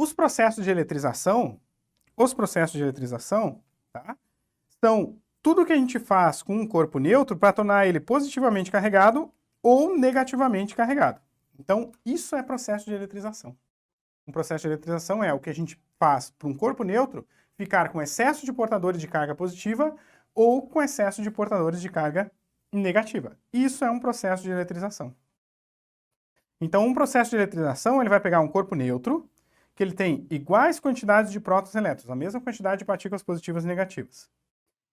os processos de eletrização, tá, são tudo que a gente faz com um corpo neutro para tornar ele positivamente carregado ou negativamente carregado. Então, isso é processo de eletrização. Um processo de eletrização é o que a gente faz para um corpo neutro ficar com excesso de portadores de carga positiva ou com excesso de portadores de carga negativa. Isso é um processo de eletrização. Então, um processo de eletrização, ele vai pegar um corpo neutro, que ele tem iguais quantidades de prótons e elétrons, a mesma quantidade de partículas positivas e negativas.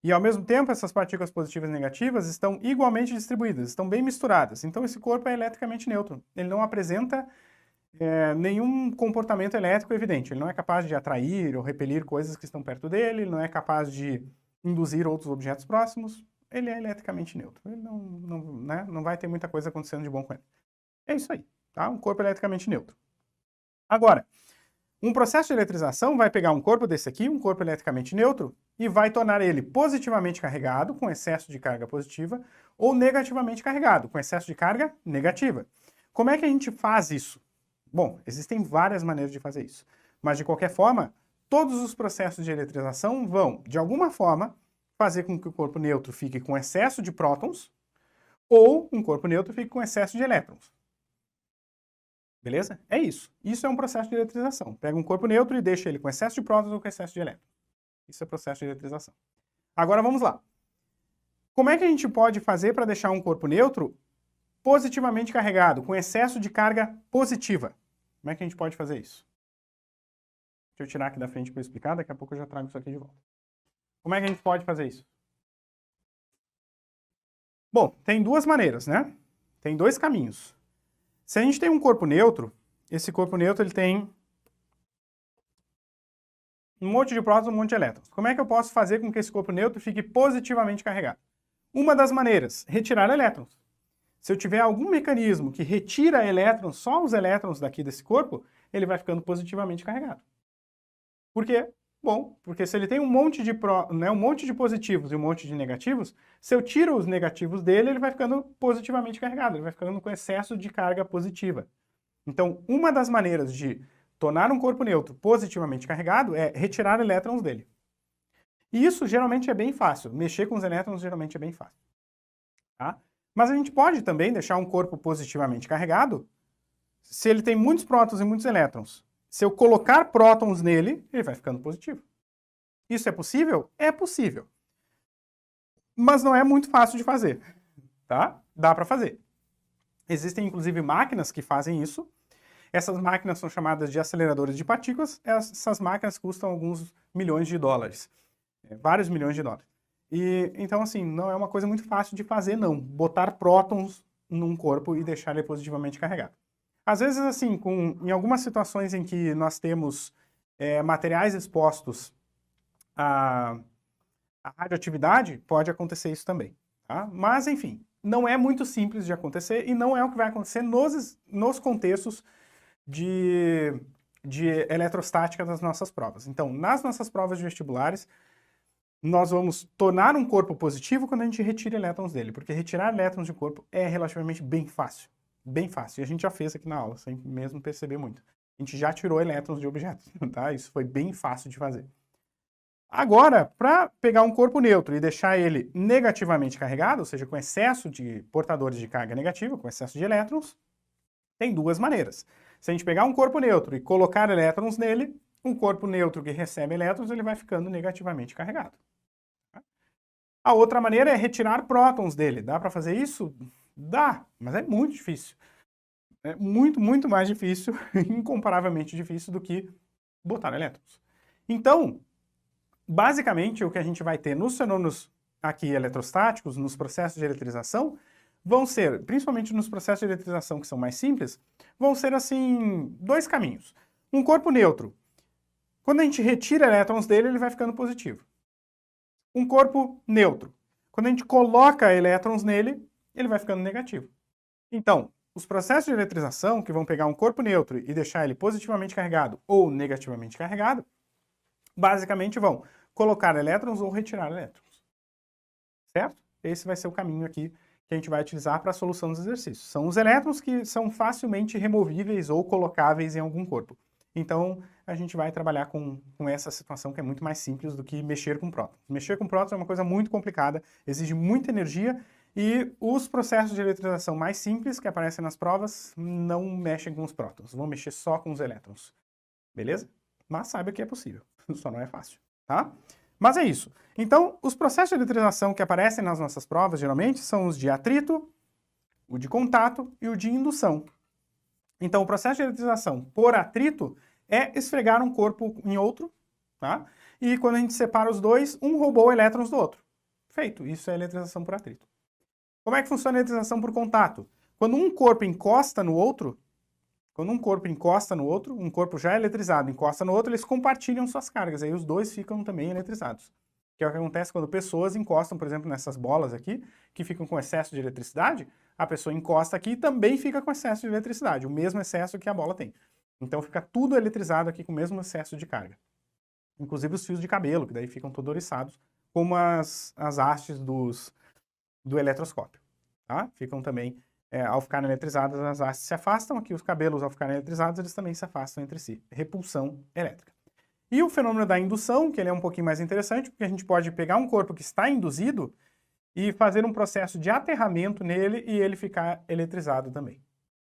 E, ao mesmo tempo, essas partículas positivas e negativas estão igualmente distribuídas, estão bem misturadas. Então, esse corpo é eletricamente neutro. Ele não apresenta nenhum comportamento elétrico evidente. Ele não é capaz de atrair ou repelir coisas que estão perto dele, ele não é capaz de induzir outros objetos próximos. Ele é eletricamente neutro. Ele não vai ter muita coisa acontecendo de bom com ele. É isso aí, tá? Um corpo eletricamente neutro. Agora, um processo de eletrização vai pegar um corpo desse aqui, um corpo eletricamente neutro, e vai tornar ele positivamente carregado, com excesso de carga positiva, ou negativamente carregado, com excesso de carga negativa. Como é que a gente faz isso? Bom, existem várias maneiras de fazer isso. Mas, de qualquer forma, todos os processos de eletrização vão, de alguma forma, fazer com que o corpo neutro fique com excesso de prótons, ou um corpo neutro fique com excesso de elétrons. Beleza? É isso. Isso é um processo de eletrização. Pega um corpo neutro e deixa ele com excesso de prótons ou com excesso de elétrons. Isso é processo de eletrização. Agora vamos lá. Como é que a gente pode fazer para deixar um corpo neutro positivamente carregado, com excesso de carga positiva? Como é que a gente pode fazer isso? Deixa eu tirar aqui da frente para eu explicar, daqui a pouco eu já trago isso aqui de volta. Como é que a gente pode fazer isso? Bom, tem duas maneiras, né? Tem dois caminhos. Se a gente tem um corpo neutro, esse corpo neutro ele tem um monte de prótons e um monte de elétrons. Como é que eu posso fazer com que esse corpo neutro fique positivamente carregado? Uma das maneiras, retirar elétrons. Se eu tiver algum mecanismo que retira elétrons, só os elétrons daqui desse corpo, ele vai ficando positivamente carregado. Por quê? Bom, porque se ele tem um monte de positivos e um monte de negativos, se eu tiro os negativos dele, ele vai ficando positivamente carregado, ele vai ficando com excesso de carga positiva. Então, uma das maneiras de tornar um corpo neutro positivamente carregado é retirar elétrons dele. E isso geralmente é bem fácil, mexer com os elétrons geralmente é bem fácil. Tá? Mas a gente pode também deixar um corpo positivamente carregado se ele tem muitos prótons e muitos elétrons. Se eu colocar prótons nele, ele vai ficando positivo. Isso é possível? É possível. Mas não é muito fácil de fazer. Tá? Dá para fazer. Existem, inclusive, máquinas que fazem isso. Essas máquinas são chamadas de aceleradores de partículas. Essas máquinas custam alguns milhões de dólares. Vários milhões de dólares. E, então, assim, não é uma coisa muito fácil de fazer, não. Botar prótons num corpo e deixar ele positivamente carregado. Às vezes, assim, em algumas situações em que nós temos materiais expostos à radioatividade, pode acontecer isso também. Tá? Mas, enfim, não é muito simples de acontecer e não é o que vai acontecer nos contextos de eletrostática das nossas provas. Então, nas nossas provas de vestibulares, nós vamos tornar um corpo positivo quando a gente retira elétrons dele, porque retirar elétrons de um corpo é relativamente bem fácil. Bem fácil. E a gente já fez aqui na aula, sem mesmo perceber muito. A gente já tirou elétrons de objetos, tá? Isso foi bem fácil de fazer. Agora, para pegar um corpo neutro e deixar ele negativamente carregado, ou seja, com excesso de portadores de carga negativa, com excesso de elétrons, tem duas maneiras. Se a gente pegar um corpo neutro e colocar elétrons nele, um corpo neutro que recebe elétrons, ele vai ficando negativamente carregado. A outra maneira é retirar prótons dele. Dá para fazer isso? Dá, mas é muito difícil. É muito, muito mais difícil, incomparavelmente difícil do que botar elétrons. Então, basicamente, o que a gente vai ter nos fenômenos aqui eletrostáticos, nos processos de eletrização, vão ser, principalmente nos processos de eletrização que são mais simples, vão ser, assim, dois caminhos. Um corpo neutro, quando a gente retira elétrons dele, ele vai ficando positivo. Um corpo neutro, quando a gente coloca elétrons nele, ele vai ficando negativo. Então, os processos de eletrização, que vão pegar um corpo neutro e deixar ele positivamente carregado ou negativamente carregado, basicamente vão colocar elétrons ou retirar elétrons. Certo? Esse vai ser o caminho aqui que a gente vai utilizar para a solução dos exercícios. São os elétrons que são facilmente removíveis ou colocáveis em algum corpo. Então, a gente vai trabalhar com essa situação que é muito mais simples do que mexer com prótons. Mexer com prótons é uma coisa muito complicada, exige muita energia, e os processos de eletrização mais simples que aparecem nas provas não mexem com os prótons, vão mexer só com os elétrons. Beleza? Mas saiba que é possível, só não é fácil, tá? Mas é isso. Então, os processos de eletrização que aparecem nas nossas provas, geralmente, são os de atrito, o de contato e o de indução. Então, o processo de eletrização por atrito é esfregar um corpo em outro, tá? E quando a gente separa os dois, um roubou elétrons do outro. Feito. Isso é eletrização por atrito. Como é que funciona a eletrização por contato? Quando um corpo encosta no outro, um corpo já eletrizado encosta no outro, eles compartilham suas cargas, aí os dois ficam também eletrizados. Que é o que acontece quando pessoas encostam, por exemplo, nessas bolas aqui, que ficam com excesso de eletricidade, a pessoa encosta aqui e também fica com excesso de eletricidade, o mesmo excesso que a bola tem. Então fica tudo eletrizado aqui com o mesmo excesso de carga. Inclusive os fios de cabelo, que daí ficam todos oriçados, como as hastes do eletroscópio. Tá? Ficam também, ao ficarem eletrizadas, as hastes se afastam, aqui os cabelos, ao ficarem eletrizados, eles também se afastam entre si. Repulsão elétrica. E o fenômeno da indução, que ele é um pouquinho mais interessante, porque a gente pode pegar um corpo que está induzido e fazer um processo de aterramento nele e ele ficar eletrizado também.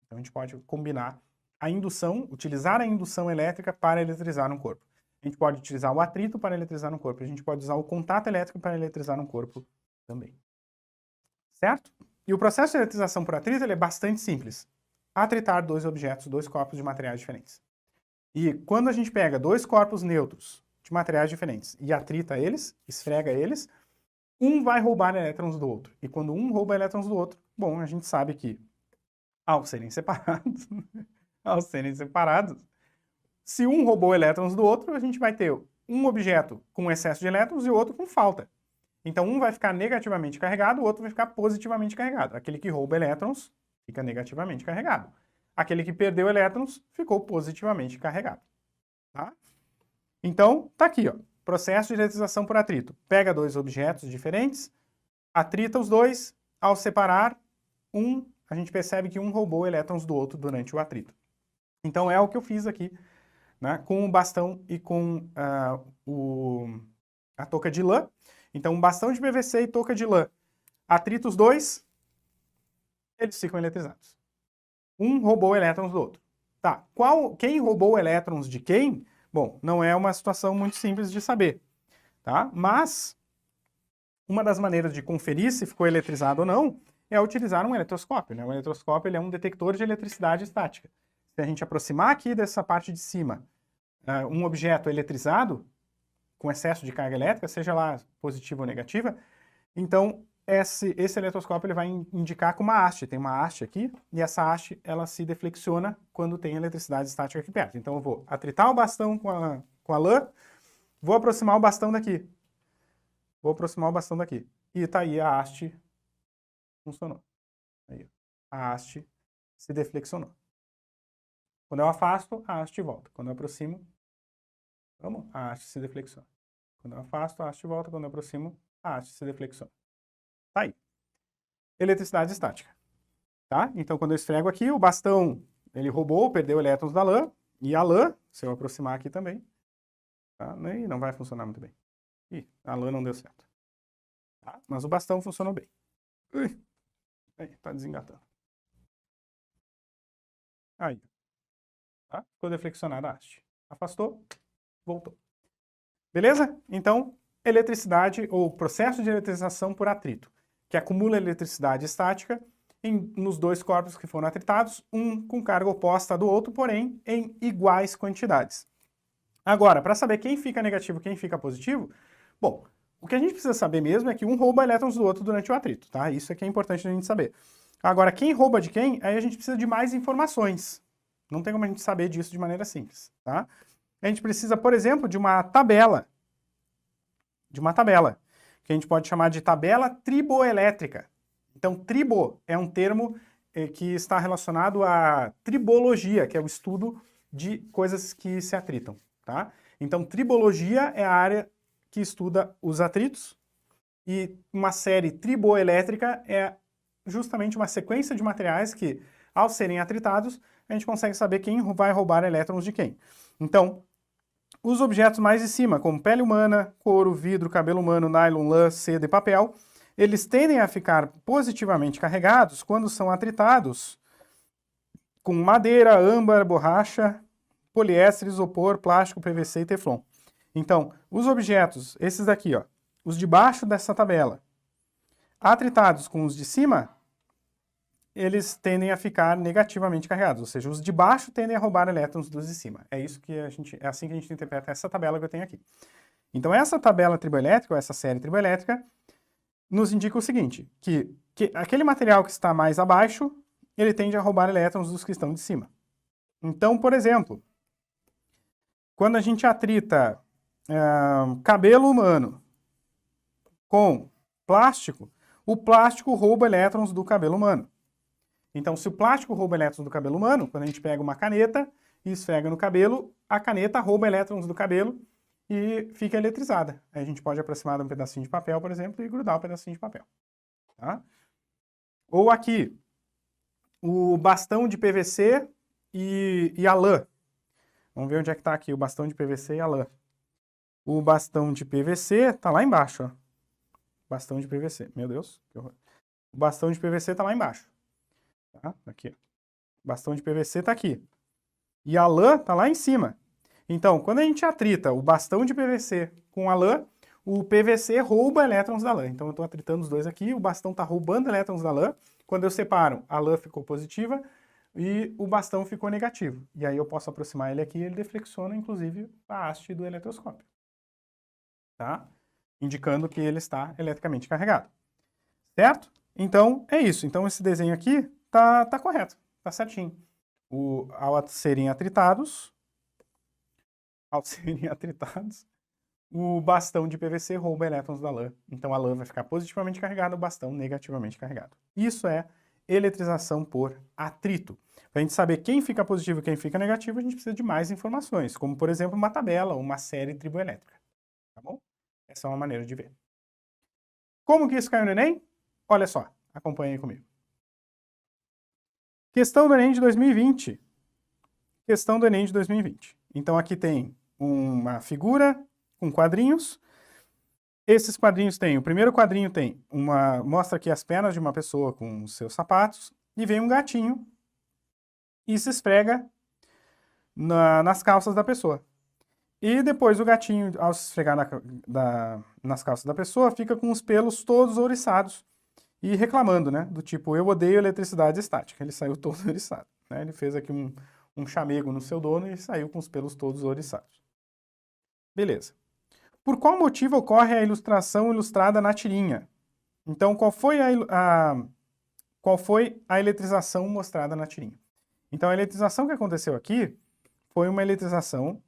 Então a gente pode combinar a indução, utilizar a indução elétrica para eletrizar um corpo. A gente pode utilizar o atrito para eletrizar um corpo. A gente pode usar o contato elétrico para eletrizar um corpo também. Certo? E o processo de eletrização por atrito ele é bastante simples. Atritar dois objetos, dois corpos de materiais diferentes. E quando a gente pega dois corpos neutros de materiais diferentes e atrita eles, esfrega eles, um vai roubar elétrons do outro. E quando um rouba elétrons do outro, bom, a gente sabe que ao serem separados, se um roubou elétrons do outro, a gente vai ter um objeto com excesso de elétrons e o outro com falta. Então um vai ficar negativamente carregado, o outro vai ficar positivamente carregado. Aquele que rouba elétrons fica negativamente carregado. Aquele que perdeu elétrons ficou positivamente carregado. Tá? Então, tá aqui, ó. Processo de eletrização por atrito. Pega dois objetos diferentes, atrita os dois, ao separar, a gente percebe que um roubou elétrons do outro durante o atrito. Então é o que eu fiz aqui, né, com o bastão e com a touca de lã. Então um bastão de PVC e touca de lã. Atrita os dois, eles ficam eletrizados. Um roubou elétrons do outro. Tá, quem roubou elétrons de quem? Bom, não é uma situação muito simples de saber, tá? Mas uma das maneiras de conferir se ficou eletrizado ou não é utilizar um eletroscópio, né? O eletroscópio ele é um detector de eletricidade estática. Se a gente aproximar aqui dessa parte de cima um objeto eletrizado, com excesso de carga elétrica, seja lá positiva ou negativa, então esse eletroscópio ele vai indicar com uma haste. Tem uma haste aqui, e essa haste ela se deflexiona quando tem eletricidade estática aqui perto. Então eu vou atritar o bastão com a lã, vou aproximar o bastão daqui. E tá aí a haste funcionou. Aí, a haste se deflexionou. Quando eu afasto, a haste volta. Quando eu aproximo, a haste se deflexiona. Quando eu afasto, a haste volta. Quando eu aproximo, a haste se deflexiona. Tá aí. Eletricidade estática. Tá? Então, quando eu esfrego aqui, o bastão, ele roubou, perdeu elétrons da lã, e a lã, se eu aproximar aqui também, tá? E não vai funcionar muito bem. Ih, a lã não deu certo. Tá? Mas o bastão funcionou bem. Ui. Aí, tá desengatando. Aí. Tá? Ficou deflexionada a haste. Afastou, voltou. Beleza? Então, eletricidade ou processo de eletrização por atrito, que acumula eletricidade estática nos dois corpos que foram atritados, um com carga oposta do outro, porém em iguais quantidades. Agora, para saber quem fica negativo e quem fica positivo, bom, o que a gente precisa saber mesmo é que um rouba elétrons do outro durante o atrito, tá? Isso é que é importante a gente saber. Agora, quem rouba de quem, aí a gente precisa de mais informações. Não tem como a gente saber disso de maneira simples, tá? A gente precisa, por exemplo, de uma tabela, que a gente pode chamar de tabela triboelétrica. Então, tribo é um termo que está relacionado à tribologia, que é o estudo de coisas que se atritam, tá? Então, tribologia é a área que estuda os atritos, e uma série triboelétrica é justamente uma sequência de materiais que, ao serem atritados, a gente consegue saber quem vai roubar elétrons de quem. Então, os objetos mais de cima, como pele humana, couro, vidro, cabelo humano, nylon, lã, seda e papel, eles tendem a ficar positivamente carregados quando são atritados com madeira, âmbar, borracha, poliéster, isopor, plástico, PVC e teflon. Então, os objetos, esses daqui, ó, os de baixo dessa tabela, atritados com os de cima, eles tendem a ficar negativamente carregados, ou seja, os de baixo tendem a roubar elétrons dos de cima. É assim que a gente interpreta essa tabela que eu tenho aqui. Então, essa tabela triboelétrica, ou essa série triboelétrica, nos indica o seguinte, que aquele material que está mais abaixo, ele tende a roubar elétrons dos que estão de cima. Então, por exemplo, quando a gente atrita cabelo humano com plástico, o plástico rouba elétrons do cabelo humano. Então, se o plástico rouba elétrons do cabelo humano, quando a gente pega uma caneta e esfrega no cabelo, a caneta rouba elétrons do cabelo e fica eletrizada. Aí a gente pode aproximar de um pedacinho de papel, por exemplo, e grudar o pedacinho de papel. Tá? Ou aqui, o bastão de PVC e a lã. Vamos ver onde é que está aqui o bastão de PVC e a lã. O bastão de PVC está lá embaixo. Ó. Bastão de PVC. Meu Deus, que horror. O bastão de PVC está lá embaixo. Tá? Aqui. O bastão de PVC está aqui. E a lã está lá em cima. Então, quando a gente atrita o bastão de PVC com a lã, o PVC rouba elétrons da lã. Então, eu estou atritando os dois aqui, o bastão está roubando elétrons da lã. Quando eu separo, a lã ficou positiva e o bastão ficou negativo. E aí eu posso aproximar ele aqui e ele deflexiona, inclusive, a haste do eletroscópio. Tá? Indicando que ele está eletricamente carregado. Certo? Então, é isso. Então, esse desenho aqui tá correto, tá certinho. Ao serem atritados, o bastão de PVC rouba elétrons da lã. Então, a lã vai ficar positivamente carregada, o bastão negativamente carregado. Isso é eletrização por atrito. Para a gente saber quem fica positivo e quem fica negativo, a gente precisa de mais informações, como, por exemplo, uma tabela ou uma série triboelétrica. Tá bom? Essa é uma maneira de ver. Como que isso caiu no Enem? Olha só, acompanhe aí comigo. Questão do Enem de 2020. Questão do Enem de 2020. Então aqui tem uma figura com quadrinhos. Esses quadrinhos tem, o primeiro quadrinho tem mostra aqui as pernas de uma pessoa com os seus sapatos, e vem um gatinho e se esfrega nas calças da pessoa. E depois o gatinho, ao se esfregar nas calças da pessoa, fica com os pelos todos ouriçados e reclamando, né? Do tipo, eu odeio eletricidade estática. Ele saiu todo ouriçado. Né? Ele fez aqui um chamego no seu dono e saiu com os pelos todos ouriçados. Beleza. Por qual motivo ocorre a ilustração ilustrada na tirinha? Então, qual foi a eletrização mostrada na tirinha? Então, a eletrização que aconteceu aqui foi uma eletrização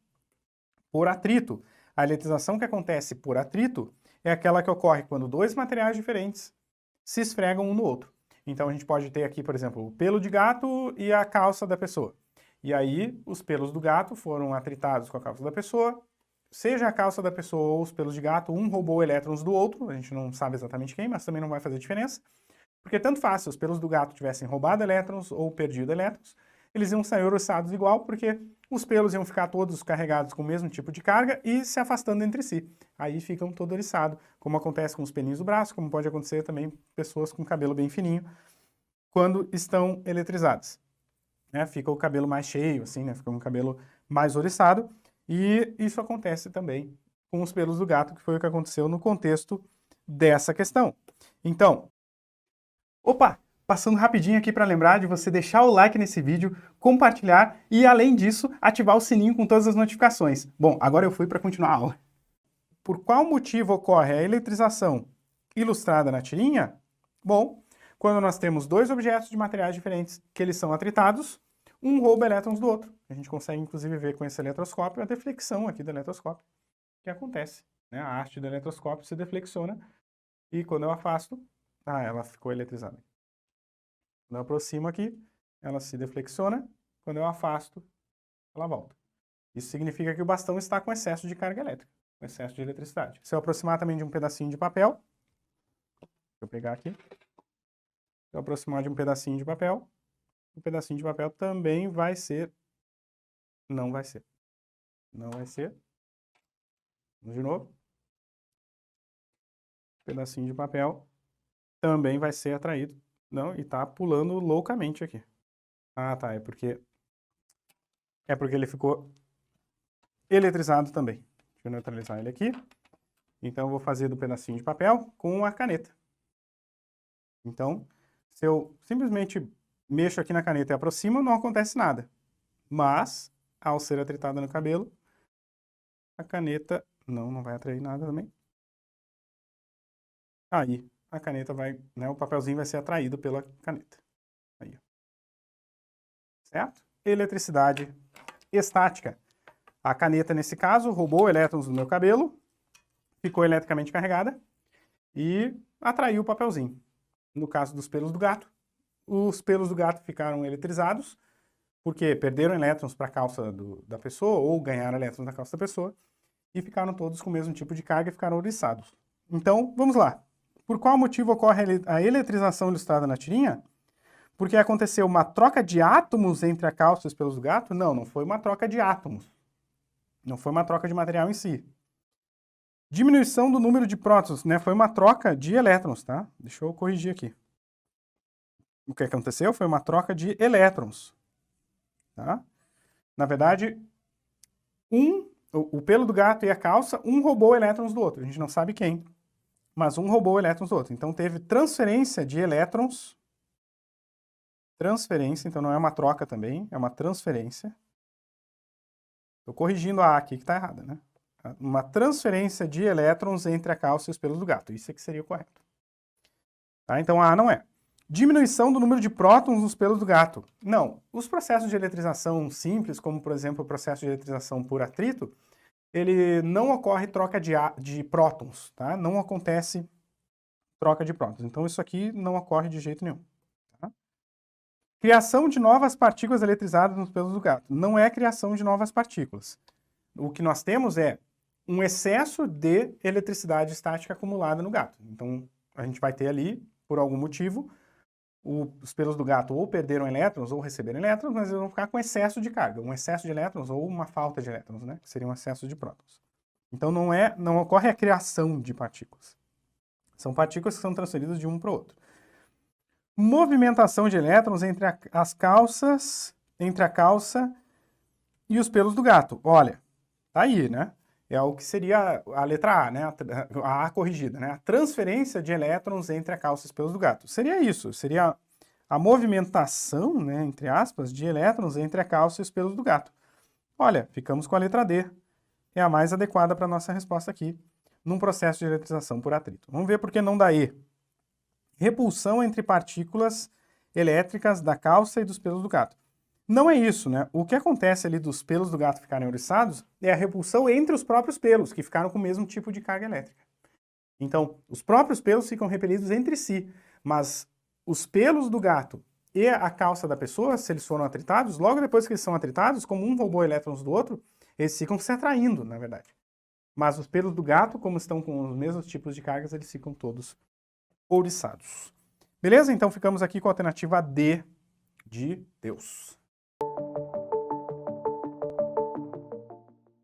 por atrito. A eletrização que acontece por atrito é aquela que ocorre quando dois materiais diferentes se esfregam um no outro. Então, a gente pode ter aqui, por exemplo, o pelo de gato e a calça da pessoa. E aí, os pelos do gato foram atritados com a calça da pessoa. Seja a calça da pessoa ou os pelos de gato, um roubou elétrons do outro, a gente não sabe exatamente quem, mas também não vai fazer diferença, porque tanto faz se os pelos do gato tivessem roubado elétrons ou perdido elétrons, eles iam sair ouriçados igual, porque os pelos iam ficar todos carregados com o mesmo tipo de carga e se afastando entre si. Aí ficam todo ouriçado, como acontece com os pelinhos do braço, como pode acontecer também pessoas com cabelo bem fininho, quando estão eletrizadas. Né? Fica o cabelo mais cheio, assim, né? Fica um cabelo mais ouriçado. E isso acontece também com os pelos do gato, que foi o que aconteceu no contexto dessa questão. Então, passando rapidinho aqui para lembrar de você deixar o like nesse vídeo, compartilhar e, além disso, ativar o sininho com todas as notificações. Bom, agora eu fui para continuar a aula. Por qual motivo ocorre a eletrização ilustrada na tirinha? Bom, quando nós temos dois objetos de materiais diferentes que eles são atritados, um rouba elétrons do outro. A gente consegue, inclusive, ver com esse eletroscópio a deflexão aqui do eletroscópio que acontece. Né? A haste do eletroscópio se deflexiona e quando eu afasto, ela ficou eletrizada. Quando eu aproximo aqui, ela se deflexiona. Quando eu afasto, ela volta. Isso significa que o bastão está com excesso de carga elétrica, com excesso de eletricidade. Se eu aproximar também de um pedacinho de papel, deixa eu pegar aqui. Se eu aproximar de um pedacinho de papel, o pedacinho de papel também vai ser... Não vai ser. Não vai ser. Vamos de novo. Pedacinho de papel também vai ser atraído. Não, e tá pulando loucamente aqui. Ah, tá, é porque ele ficou eletrizado também. Deixa eu neutralizar ele aqui. Então eu vou fazer do pedacinho de papel com a caneta. Então, se eu simplesmente mexo aqui na caneta e aproximo, não acontece nada. Mas, ao ser atritada no cabelo, a caneta não vai atrair nada também. Aí, a caneta vai, né, o papelzinho vai ser atraído pela caneta. Aí. Certo? Eletricidade estática. A caneta, nesse caso, roubou elétrons do meu cabelo, ficou eletricamente carregada e atraiu o papelzinho. No caso dos pelos do gato, os pelos do gato ficaram eletrizados, porque perderam elétrons para a calça da pessoa, ou ganharam elétrons na calça da pessoa, e ficaram todos com o mesmo tipo de carga e ficaram ouriçados. Então, vamos lá. Por qual motivo ocorre a eletrização ilustrada na tirinha? Porque aconteceu uma troca de átomos entre a calça e os pelos do gato? Não, não foi uma troca de átomos. Não foi uma troca de material em si. Diminuição do número de prótons, né? Foi uma troca de elétrons, tá? Deixa eu corrigir aqui. O que aconteceu foi uma troca de elétrons, tá? Na verdade, o pelo do gato e a calça, um roubou elétrons do outro. A gente não sabe quem, mas um roubou elétrons do outro. Então teve transferência de elétrons. Transferência, então não é uma troca também, é uma transferência. Estou corrigindo a A aqui que está errada, né? Uma transferência de elétrons entre a calça e os pelos do gato. Isso é que seria o correto. Tá? Então a A não é. Diminuição do número de prótons nos pelos do gato. Não. Os processos de eletrização simples, como por exemplo o processo de eletrização por atrito, ele não ocorre troca de prótons, tá? Não acontece troca de prótons. Então isso aqui não ocorre de jeito nenhum. Tá? Criação de novas partículas eletrizadas nos pelos do gato. Não é criação de novas partículas. O que nós temos é um excesso de eletricidade estática acumulada no gato. Então a gente vai ter ali, por algum motivo, os pelos do gato ou perderam elétrons ou receberam elétrons, mas eles vão ficar com excesso de carga, um excesso de elétrons ou uma falta de elétrons, né? Que seria um excesso de prótons. Então não ocorre a criação de partículas. São partículas que são transferidas de um para o outro. Movimentação de elétrons entre a calça e os pelos do gato. Olha, tá aí, né? É o que seria a letra A, né? A A corrigida, né? A transferência de elétrons entre a calça e os pelos do gato. Seria isso, seria a movimentação, né, entre aspas, de elétrons entre a calça e os pelos do gato. Olha, ficamos com a letra D. É a mais adequada para a nossa resposta aqui, num processo de eletrização por atrito. Vamos ver por que não dá E. Repulsão entre partículas elétricas da calça e dos pelos do gato. Não é isso, né? O que acontece ali dos pelos do gato ficarem ouriçados é a repulsão entre os próprios pelos, que ficaram com o mesmo tipo de carga elétrica. Então, os próprios pelos ficam repelidos entre si, mas os pelos do gato e a calça da pessoa, se eles foram atritados, logo depois que eles são atritados, como um roubou elétrons do outro, eles ficam se atraindo, na verdade. Mas os pelos do gato, como estão com os mesmos tipos de cargas, eles ficam todos ouriçados. Beleza? Então ficamos aqui com a alternativa D de Deus.